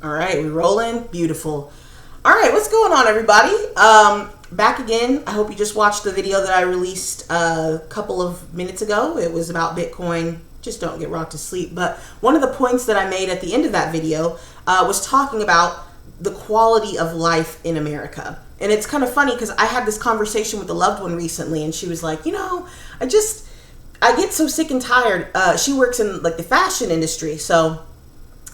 All right, we rolling. Beautiful. All right, what's going on, everybody? Back again. I hope you just watched the video that I released a couple of minutes ago. It was about Bitcoin. Just don't get rocked to sleep. But one of the points that I made at the end of that video was talking about the quality of life in America. And it's kind of funny because I had this conversation with a loved one recently, and she was like, I get so sick and tired. She works in like the fashion industry, so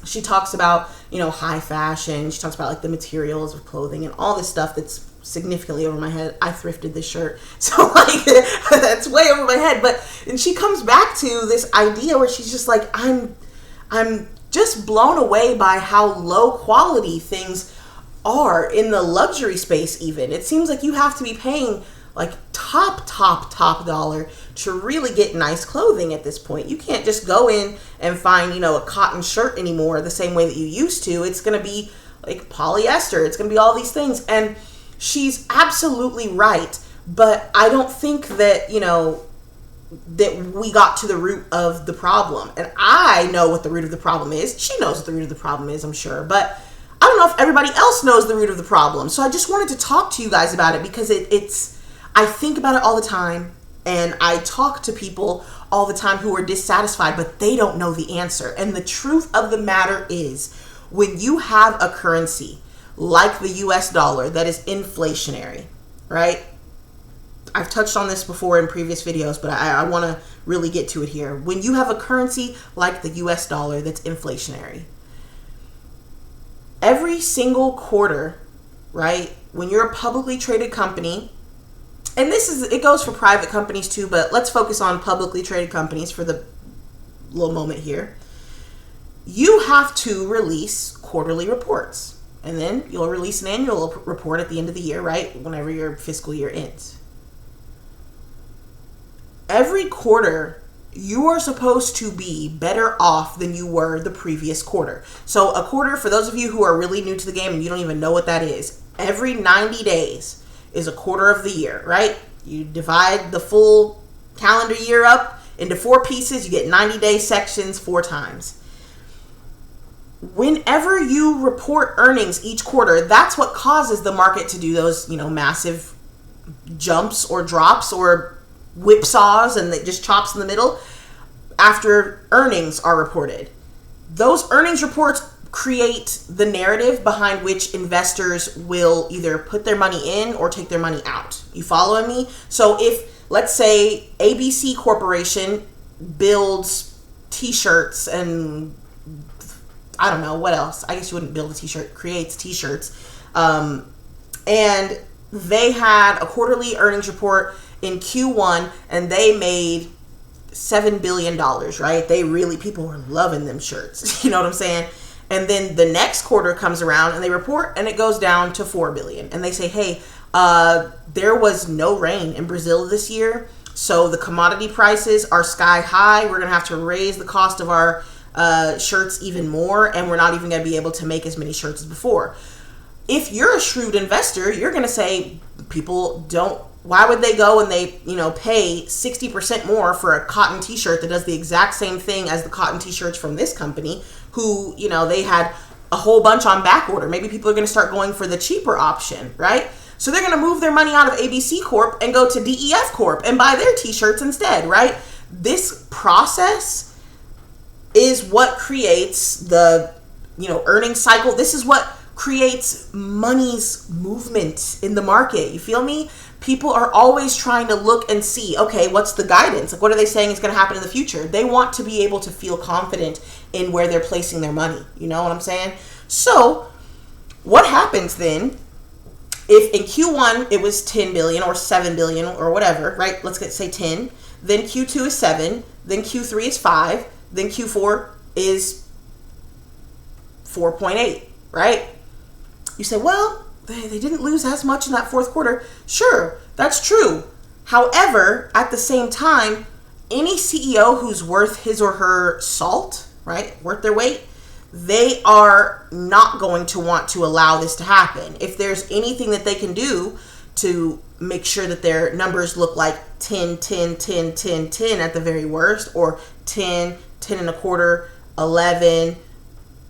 she talks about, high fashion. She talks about like the materials of clothing and all this stuff that's significantly over my head. I thrifted this shirt, so like that's way over my head. And she comes back to this idea where she's just like, I'm just blown away by how low quality things are in the luxury space. Even it seems like you have to be paying like top dollar to really get nice clothing at this point. You can't just go in and find, a cotton shirt anymore the same way that you used to. It's going to be like polyester. It's going to be all these things. And she's absolutely right. But I don't think that, that we got to the root of the problem. And I know what the root of the problem is. She knows what the root of the problem is, I'm sure. But I don't know if everybody else knows the root of the problem. So I just wanted to talk to you guys about it because I think about it all the time, and I talk to people all the time who are dissatisfied, but they don't know the answer. And the truth of the matter is, when you have a currency like the US dollar that is inflationary, right? I've touched on this before in previous videos, but I want to really get to it here. When you have a currency like the US dollar that's inflationary, every single quarter, right, when you're a publicly traded company, and it goes for private companies too, but let's focus on publicly traded companies for the little moment here. You have to release quarterly reports, and then you'll release an annual report at the end of the year, right? Whenever your fiscal year ends. Every quarter, you are supposed to be better off than you were the previous quarter. So a quarter, for those of you who are really new to the game and you don't even know what that is, every 90 days is a quarter of the year, right? You divide the full calendar year up into 4 pieces. You get 90-day sections 4 times. Whenever you report earnings each quarter, that's what causes the market to do those, massive jumps or drops or whipsaws, and it just chops in the middle after earnings are reported. Those earnings reports create the narrative behind which investors will either put their money in or take their money out. You following me? So if, let's say, ABC Corporation builds t-shirts and I don't know what else. I guess you wouldn't build a t-shirt, creates t-shirts. And they had a quarterly earnings report in Q1 and they made $7 billion, right? People were loving them shirts. You know what I'm saying? And then the next quarter comes around and they report and it goes down to 4 billion. And they say, hey, there was no rain in Brazil this year. So the commodity prices are sky high. We're going to have to raise the cost of our shirts even more. And we're not even going to be able to make as many shirts as before. If you're a shrewd investor, you're going to say why would they go and they, pay 60% more for a cotton t-shirt that does the exact same thing as the cotton t-shirts from this company who, they had a whole bunch on back order. Maybe people are going to start going for the cheaper option, right? So they're going to move their money out of ABC Corp and go to DEF Corp and buy their t-shirts instead, right? This process is what creates the, earnings cycle. This is what creates money's movement in the market. You feel me? People are always trying to look and see, okay, what's the guidance? Like, what are they saying is going to happen in the future? They want to be able to feel confident in where they're placing their money. You know what I'm saying? So what happens then if in Q1 it was 10 billion or 7 billion or whatever, right? Say 10. Then Q2 is 7. Then Q3 is 5. Then Q4 is 4.8, right? You say, well, they didn't lose as much in that fourth quarter. Sure, that's true. However, at the same time, any CEO who's worth his or her salt, right, worth their weight, they are not going to want to allow this to happen. If there's anything that they can do to make sure that their numbers look like 10, 10, 10, 10, 10 at the very worst, or 10, 10 and a quarter, 11,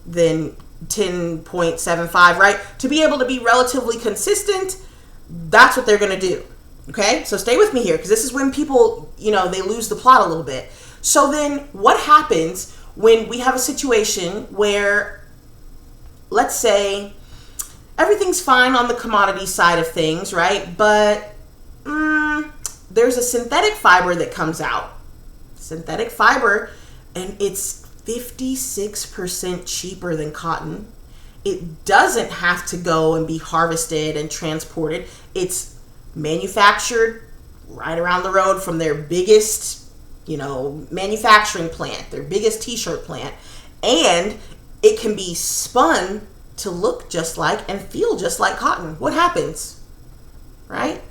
then 10.75, right? To be able to be relatively consistent, that's what they're going to do. Okay? So stay with me here, because this is when people, they lose the plot a little bit. So then what happens when we have a situation where, let's say, everything's fine on the commodity side of things, right? But there's a synthetic fiber that comes out. Synthetic fiber, and it's 56% cheaper than cotton. It doesn't have to go and be harvested and transported. It's manufactured right around the road from their biggest, manufacturing plant, their biggest t-shirt plant. And it can be spun to look just like and feel just like cotton. What happens? Right?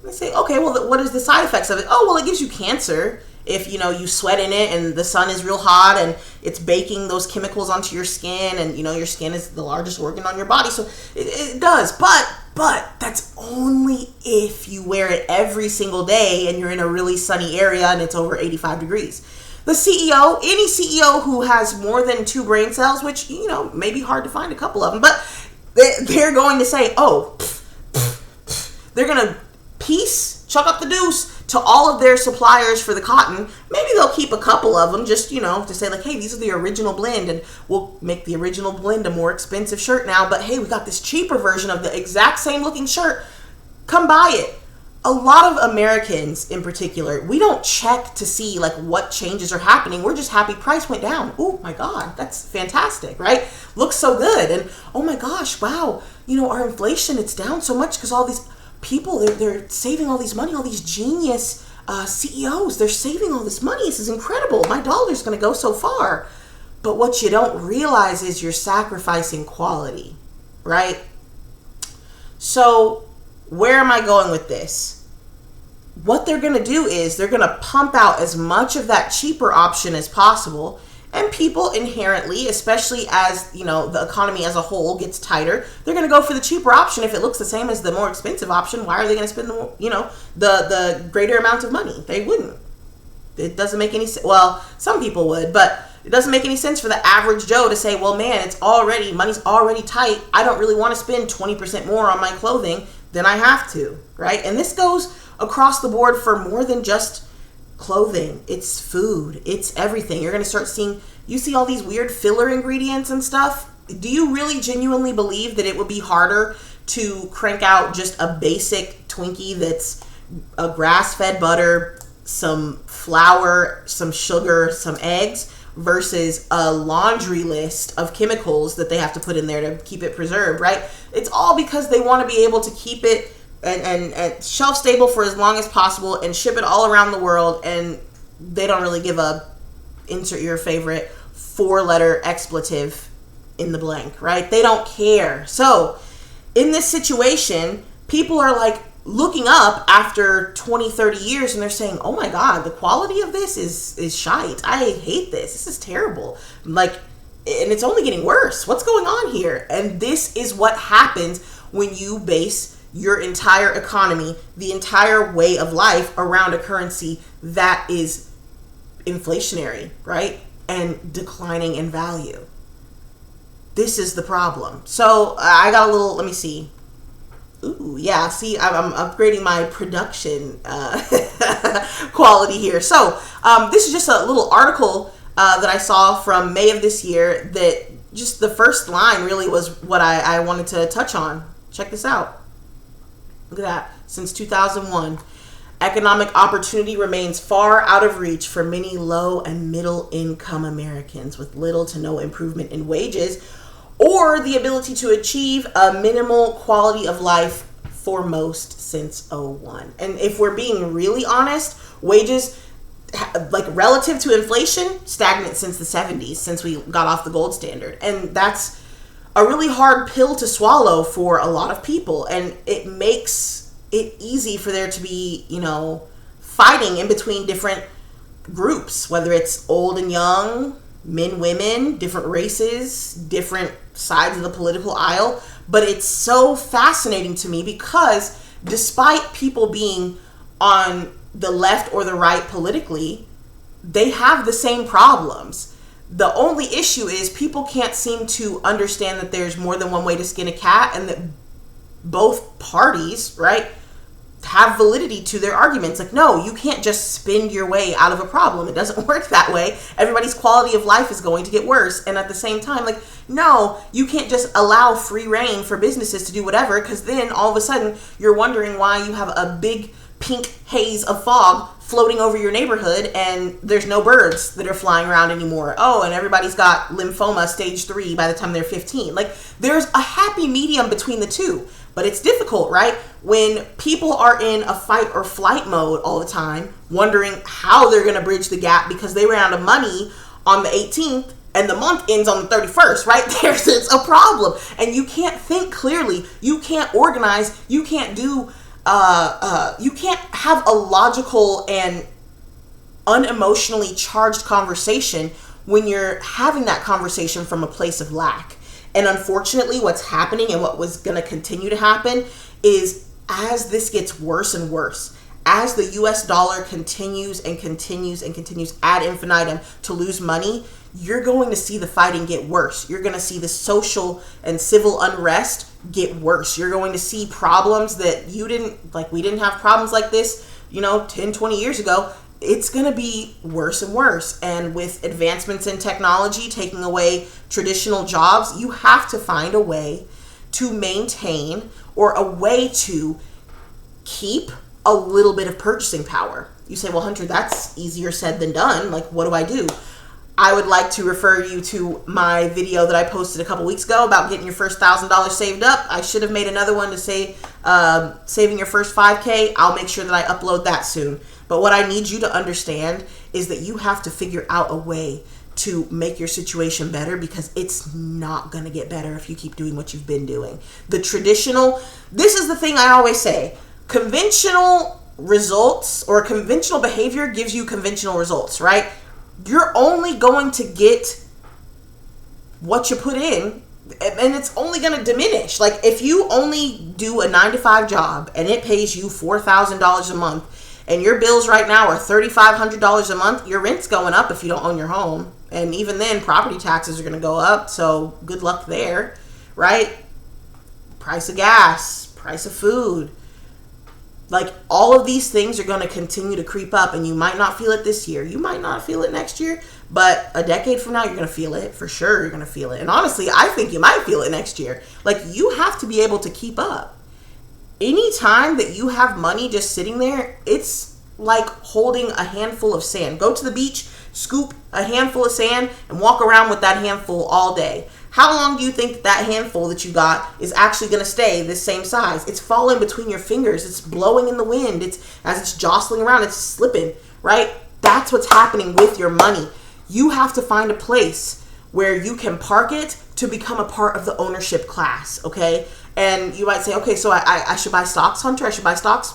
They say, okay, well, what is the side effects of it? Oh, well, it gives you cancer if, you sweat in it and the sun is real hot and it's baking those chemicals onto your skin, and, your skin is the largest organ on your body. So it does. But that's only if you wear it every single day and you're in a really sunny area and it's over 85 degrees. The CEO, any CEO who has more than 2 brain cells, which, may be hard to find a couple of them, but they're going to say, they're going to chuck up the deuce to all of their suppliers for the cotton. Maybe they'll keep a couple of them just, to say like, hey, these are the original blend, and we'll make the original blend a more expensive shirt now, but hey, we got this cheaper version of the exact same looking shirt. Come buy it. A lot of Americans in particular, we don't check to see like what changes are happening. We're just happy price went down. Oh my God, that's fantastic, right? Looks so good. And oh my gosh, wow, our inflation, it's down so much because all these people, they're saving all these money, all these genius CEOs, they're saving all this money. This is incredible. My dollar's going to go so far. But what you don't realize is you're sacrificing quality, right? So where am I going with this? What they're going to do is they're going to pump out as much of that cheaper option as possible. And people inherently, especially as, the economy as a whole gets tighter, they're going to go for the cheaper option. If it looks the same as the more expensive option, why are they going to spend the greater amount of money? They wouldn't. It doesn't make any sense. Well, some people would, but it doesn't make any sense for the average Joe to say, well, man, money's already tight. I don't really want to spend 20% more on my clothing than I have to, right? And this goes across the board for more than just clothing. It's food. It's everything. You're going to start seeing, you see all these weird filler ingredients and stuff. Do you really genuinely believe that it would be harder to crank out just a basic Twinkie that's a grass-fed butter, some flour, some sugar, some eggs, versus a laundry list of chemicals that they have to put in there to keep it preserved, right? It's all because they want to be able to keep it and shelf stable for as long as possible and ship it all around the world, and they don't really give a insert your favorite 4-letter expletive in the blank, right? They don't care. So in this situation, people are like looking up after 20, 30 years and they're saying, oh my God, the quality of this is shite. I hate this. This is terrible. Like, and it's only getting worse. What's going on here? And this is what happens when you base your entire economy, the entire way of life around a currency that is inflationary, right? And declining in value. This is the problem. So I got a little, let me see. Ooh, yeah, see, I'm upgrading my production quality here. So this is just a little article that I saw from May of this year that just the first line really was what I wanted to touch on. Check this out. Look at that. Since 2001, economic opportunity remains far out of reach for many low and middle income Americans with little to no improvement in wages or the ability to achieve a minimal quality of life for most since '01. And if we're being really honest, wages, like relative to inflation, stagnant since the 70s, since we got off the gold standard. And that's a really hard pill to swallow for a lot of people. And it makes it easy for there to be, fighting in between different groups, whether it's old and young, men, women, different races, different sides of the political aisle. But it's so fascinating to me because despite people being on the left or the right politically, they have the same problems. The only issue is people can't seem to understand that there's more than one way to skin a cat, and that both parties, right, have validity to their arguments. Like, no, you can't just spin your way out of a problem. It doesn't work that way. Everybody's quality of life is going to get worse. And at the same time, like, no, you can't just allow free reign for businesses to do whatever, because then all of a sudden you're wondering why you have a big pink haze of fog floating over your neighborhood and there's no birds that are flying around anymore. Oh, and everybody's got lymphoma stage 3 by the time they're 15. Like, there's a happy medium between the two. But it's difficult, right? When people are in a fight or flight mode all the time, wondering how they're going to bridge the gap because they ran out of money on the 18th and the month ends on the 31st, right? There's a problem. And you can't think clearly. You can't organize. You can't do, you can't have a logical and unemotionally charged conversation when you're having that conversation from a place of lack. And unfortunately, what's happening and what was going to continue to happen is, as this gets worse and worse, as the US dollar continues and continues and continues ad infinitum to lose money, you're going to see the fighting get worse. You're going to see the social and civil unrest get worse. You're going to see problems that we didn't have problems like this, 10, 20 years ago. It's going to be worse and worse. And with advancements in technology taking away traditional jobs, you have to find a way to maintain, or a way to keep a little bit of purchasing power. You say, well, Hunter, that's easier said than done. Like, what do I do? I would like to refer you to my video that I posted a couple weeks ago about getting your first $1,000 saved up. I should have made another one to say saving your first 5K. I'll make sure that I upload that soon. But what I need you to understand is that you have to figure out a way to make your situation better, because it's not going to get better if you keep doing what you've been doing. This is the thing I always say, conventional results or conventional behavior gives you conventional results, right? You're only going to get what you put in, and it's only going to diminish. Like, if you only do a 9-to-5 job and it pays you $4,000 a month, and your bills right now are $3,500 a month, your rent's going up if you don't own your home. And even then, property taxes are going to go up, so good luck there, right? Price of gas, price of food. Like, all of these things are going to continue to creep up, and you might not feel it this year. You might not feel it next year, but a decade from now, you're going to feel it. For sure, you're going to feel it. And honestly, I think you might feel it next year. Like, you have to be able to keep up. Anytime that you have money just sitting there, it's like holding a handful of sand. Go to the beach, scoop a handful of sand, and walk around with that handful all day. How long do you think that handful that you got is actually going to stay this same size? It's falling between your fingers. It's blowing in the wind. As it's jostling around, it's slipping, right? That's what's happening with your money. You have to find a place where you can park it to become a part of the ownership class, okay? And you might say, okay, so I should buy stocks, Hunter? I should buy stocks?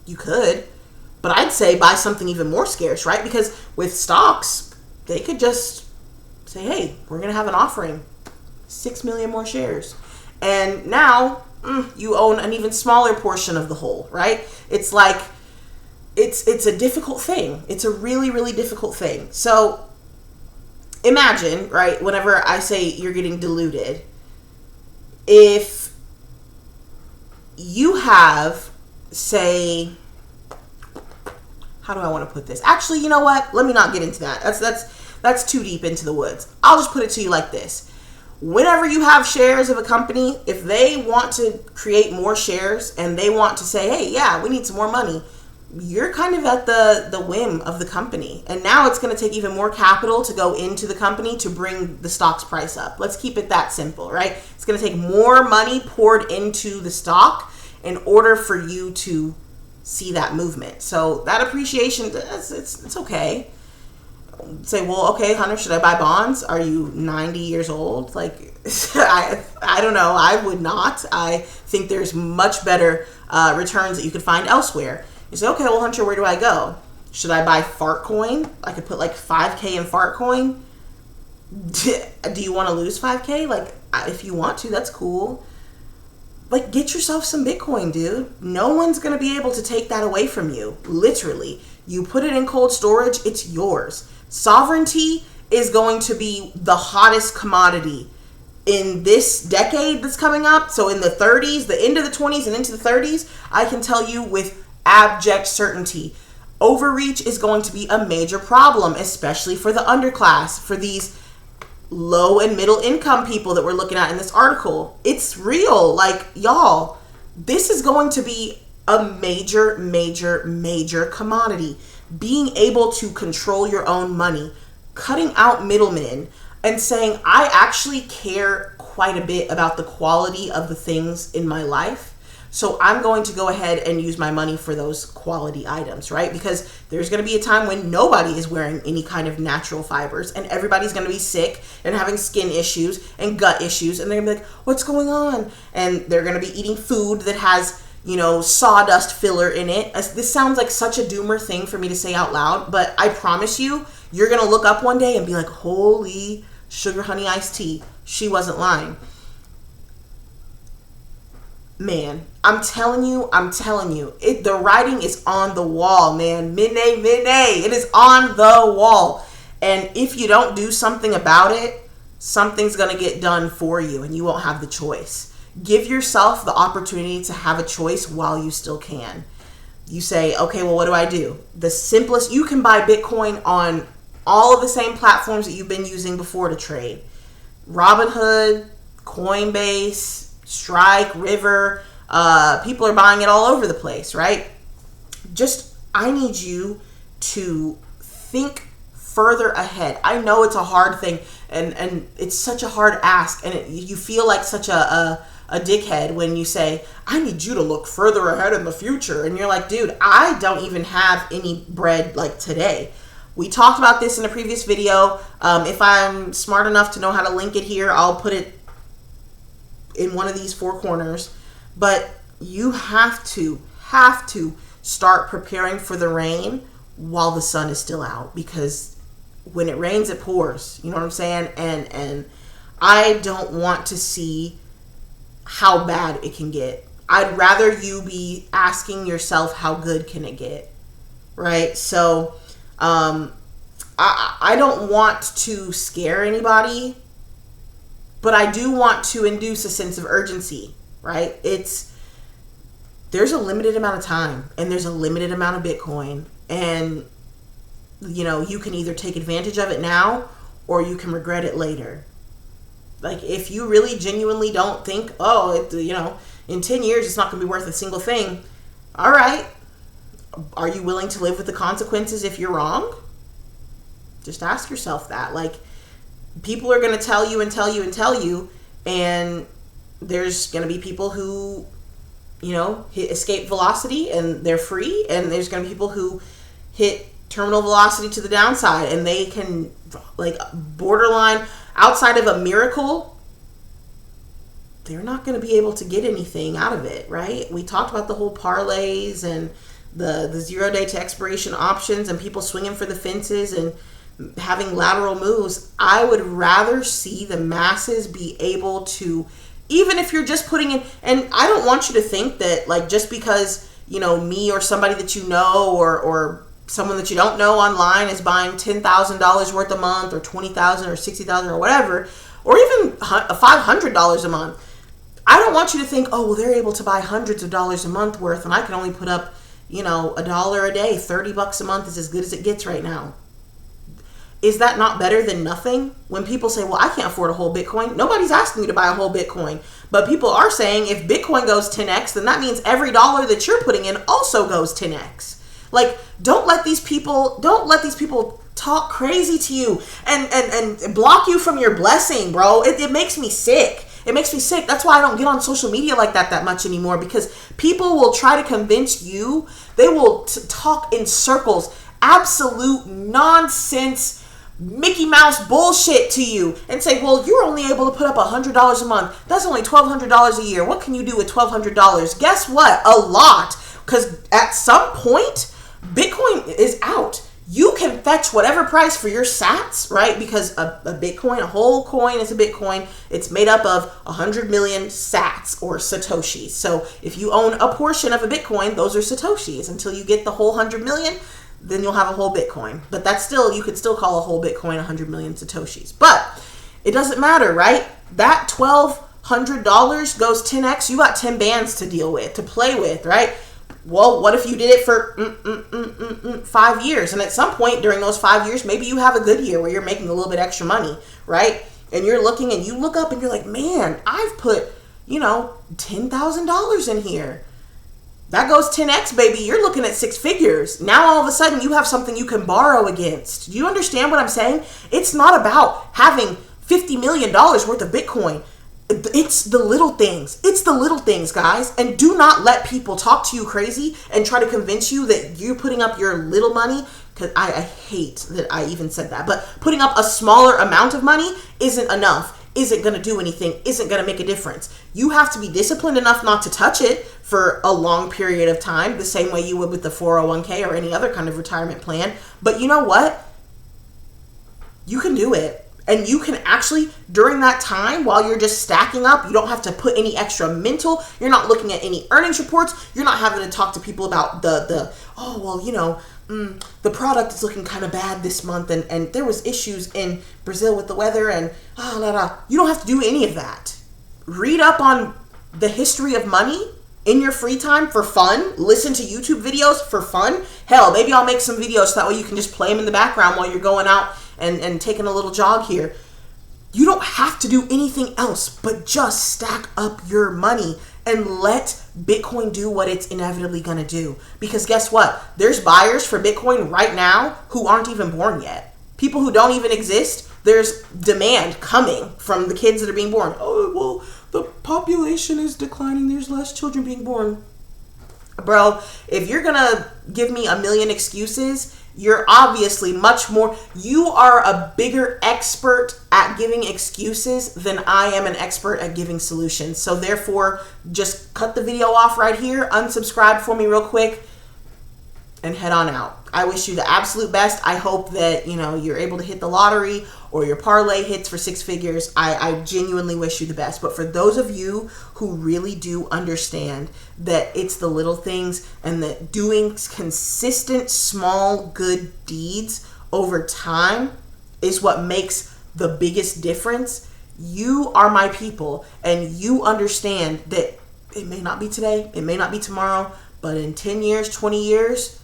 You could. But I'd say buy something even more scarce, right? Because with stocks, they could just say, hey, we're going to have an offering. 6 million more shares. And now you own an even smaller portion of the whole, right? It's like, it's a difficult thing. It's a really, really difficult thing. So imagine, right, whenever I say you're getting diluted, if you have, say, how do I want to put this? Actually, you know what? Let me not get into that. That's too deep into the woods. I'll just put it to you like this. Whenever you have shares of a company, if they want to create more shares and they want to say, hey, yeah, we need some more money, you're kind of at the whim of the company. And now it's going to take even more capital to go into the company to bring the stock's price up. Let's keep it that simple, right? It's going to take more money poured into the stock in order for you to see that movement. So that appreciation, it's okay. Say, well, okay, Hunter, should I buy bonds? Are you 90 years old? Like, I don't know. I would not. I think there's much better returns that you could find elsewhere. You say, okay, well, Hunter, where do I go? Should I buy fart coin? I could put like 5K in fart coin. Do you want to lose 5K? Like, if you want to, that's cool. Like, get yourself some Bitcoin, dude. No one's going to be able to take that away from you. Literally. You put it in cold storage, it's yours. Sovereignty is going to be the hottest commodity in this decade that's coming up. So in the 30s, the end of the 20s and into the 30s, I can tell you with abject certainty, overreach is going to be a major problem, especially for the underclass, for these low and middle income people that we're looking at in this article. It's real. Like, y'all, this is going to be a major, major, major commodity. Being able to control your own money, cutting out middlemen, and saying, I actually care quite a bit about the quality of the things in my life. So I'm going to go ahead and use my money for those quality items, right? Because there's going to be a time when nobody is wearing any kind of natural fibers, and everybody's going to be sick and having skin issues and gut issues. And they're going to be like, what's going on? And they're going to be eating food that has, sawdust filler in it. This sounds like such a doomer thing for me to say out loud, but I promise you, you're going to look up one day and be like, holy sugar honey iced tea. She wasn't lying. Man, I'm telling you, the writing is on the wall, man. Mene, it is on the wall. And if you don't do something about it, something's going to get done for you and you won't have the choice. Give yourself the opportunity to have a choice while you still can. You say, okay, well, what do I do? The simplest, you can buy Bitcoin on all of the same platforms that you've been using before to trade. Robinhood, Coinbase, Strike, River, people are buying it all over the place, right? I need you to think further ahead. I know it's a hard thing, and it's such a hard ask, and you feel like such a dickhead when you say, I need you to look further ahead in the future. And you're like, dude, I don't even have any bread like today. We talked about this in a previous video. If I'm smart enough to know how to link it here, I'll put it in one of these four corners. But you have to start preparing for the rain while the sun is still out, because when it rains, it pours. You know what I'm saying? And I don't want to see how bad it can get. I'd rather you be asking yourself, how good can it get? Right? So I don't want to scare anybody, but I do want to induce a sense of urgency, right? There's a limited amount of time, and there's a limited amount of Bitcoin, and you can either take advantage of it now or you can regret it later. Like, if you really genuinely don't think, in 10 years it's not going to be worth a single thing, all right, are you willing to live with the consequences if you're wrong? Just ask yourself that. Like, people are going to tell you and tell you and tell you, and there's going to be people who, hit escape velocity and they're free, and there's going to be people who hit terminal velocity to the downside, and they can, like, borderline, outside of a miracle, they're not going to be able to get anything out of it, right? We talked about the whole parlays and the 0 day to expiration options and people swinging for the fences and having lateral moves. I would rather see the masses be able to, even if you're just putting in, and I don't want you to think that, like, just because, me or somebody that you know or someone that you don't know online is buying $10,000 worth a month, or $20,000 or $60,000 or whatever, or even $500 a month. I don't want you to think, oh, well, they're able to buy hundreds of dollars a month worth, and I can only put up, $1 a day. $30 a month is as good as it gets right now. Is that not better than nothing? When people say, well, I can't afford a whole Bitcoin, nobody's asking you to buy a whole Bitcoin. But people are saying, if Bitcoin goes 10x, then that means every dollar that you're putting in also goes 10x. Like, don't let these people talk crazy to you and block you from your blessing, bro. It makes me sick. It makes me sick. That's why I don't get on social media like that much anymore, because people will try to convince you. They will talk in circles, absolute nonsense, Mickey Mouse bullshit to you, and say, well, you're only able to put up $100 a month. That's only $1,200 a year. What can you do with $1,200? Guess what? A lot. Because at some point, Bitcoin is out. You can fetch whatever price for your sats, right? Because a Bitcoin, a whole coin is a Bitcoin. It's made up of 100 million sats or satoshis. So if you own a portion of a Bitcoin, those are satoshis. Until you get the whole 100 million, then you'll have a whole Bitcoin. But that's still, you could still call a whole Bitcoin 100 million Satoshis. But it doesn't matter, right? That $1,200 goes 10x. You got 10 bands to deal with, to play with, right? Well, what if you did it for 5 years? And at some point during those 5 years, maybe you have a good year where you're making a little bit extra money, right? And you're looking and you look up and you're like, man, I've put, $10,000 in here. That goes 10x, baby. You're looking at 6 figures. Now all of a sudden you have something you can borrow against. Do you understand what I'm saying? It's not about having $50 million worth of Bitcoin. It's the little things. It's the little things, guys. And do not let people talk to you crazy and try to convince you that you're putting up your little money. Because I hate that I even said that. But putting up a smaller amount of money isn't enough. Isn't going to do anything. Isn't going to make a difference. You have to be disciplined enough not to touch it for a long period of time. The same way you would with the 401k or any other kind of retirement plan. But you know what? You can do it. And you can actually, during that time, while you're just stacking up, you don't have to put any extra mental. You're not looking at any earnings reports. You're not having to talk to people about the product is looking kind of bad this month. And there was issues in Brazil with the weather and You don't have to do any of that. Read up on the history of money in your free time for fun. Listen to YouTube videos for fun. Hell, maybe I'll make some videos so that way you can just play them in the background while you're going out and taking a little jog here. You don't have to do anything else but just stack up your money and let Bitcoin do what it's inevitably going to do. Because guess what? There's buyers for Bitcoin right now who aren't even born yet. People who don't even exist. There's demand coming from the kids that are being born. Oh, well, the population is declining. There's less children being born. Bro, if you're going to give me a million excuses, you're obviously you are a bigger expert at giving excuses than I am an expert at giving solutions. So therefore, just cut the video off right here, unsubscribe for me real quick, and head on out. I wish you the absolute best. I hope that, you're able to hit the lottery or your parlay hits for 6 figures. I genuinely wish you the best. But for those of you who really do understand that it's the little things and that doing consistent, small, good deeds over time is what makes the biggest difference, you are my people. And you understand that it may not be today, it may not be tomorrow, but in 10 years, 20 years,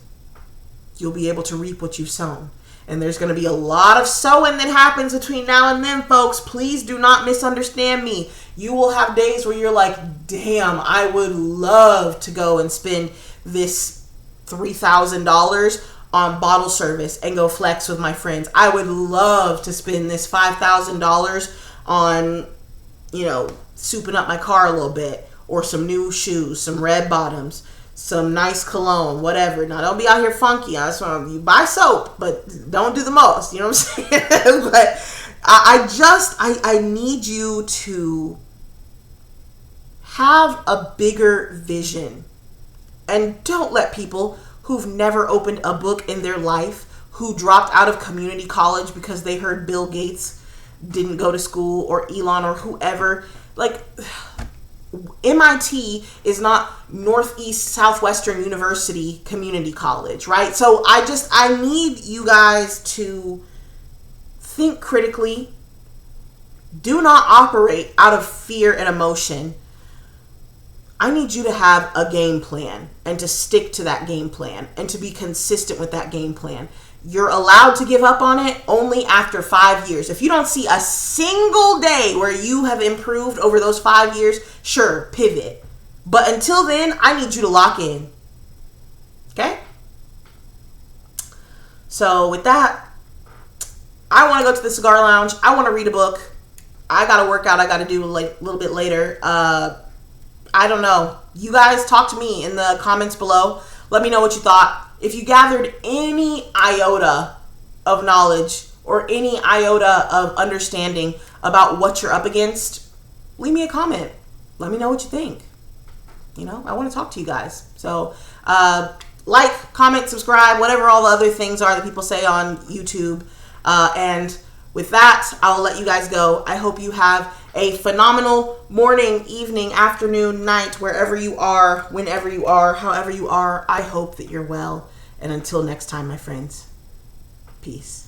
you'll be able to reap what you've sown. And there's going to be a lot of sowing that happens between now and then, folks. Please do not misunderstand me. You will have days where you're like, damn, I would love to go and spend this $3,000 on bottle service and go flex with my friends. I would love to spend this $5,000 on, souping up my car a little bit, or some new shoes, some red bottoms, some nice cologne, whatever. Now, don't be out here funky. I just want you buy soap, but don't do the most. You know what I'm saying? But I need you to have a bigger vision. And don't let people who've never opened a book in their life, who dropped out of community college because they heard Bill Gates didn't go to school, or Elon, or whoever, MIT is not Northeast Southwestern University Community College, right? So I need you guys to think critically. Do not operate out of fear and emotion. I need you to have a game plan and to stick to that game plan and to be consistent with that game plan. You're allowed to give up on it only after 5 years. If you don't see a single day where you have improved over those 5 years, sure, pivot. But until then, I need you to lock in. Okay? So with that, I want to go to the cigar lounge. I want to read a book. I got to work out. I got to do a little bit later. I don't know. You guys talk to me in the comments below. Let me know what you thought. If you gathered any iota of knowledge or any iota of understanding about what you're up against, leave me a comment. Let me know what you think. I want to talk to you guys. So, like, comment, subscribe, whatever all the other things are that people say on YouTube. And with that, I'll let you guys go. I hope you have a phenomenal morning, evening, afternoon, night, wherever you are, whenever you are, however you are. I hope that you're well. And until next time, my friends, peace.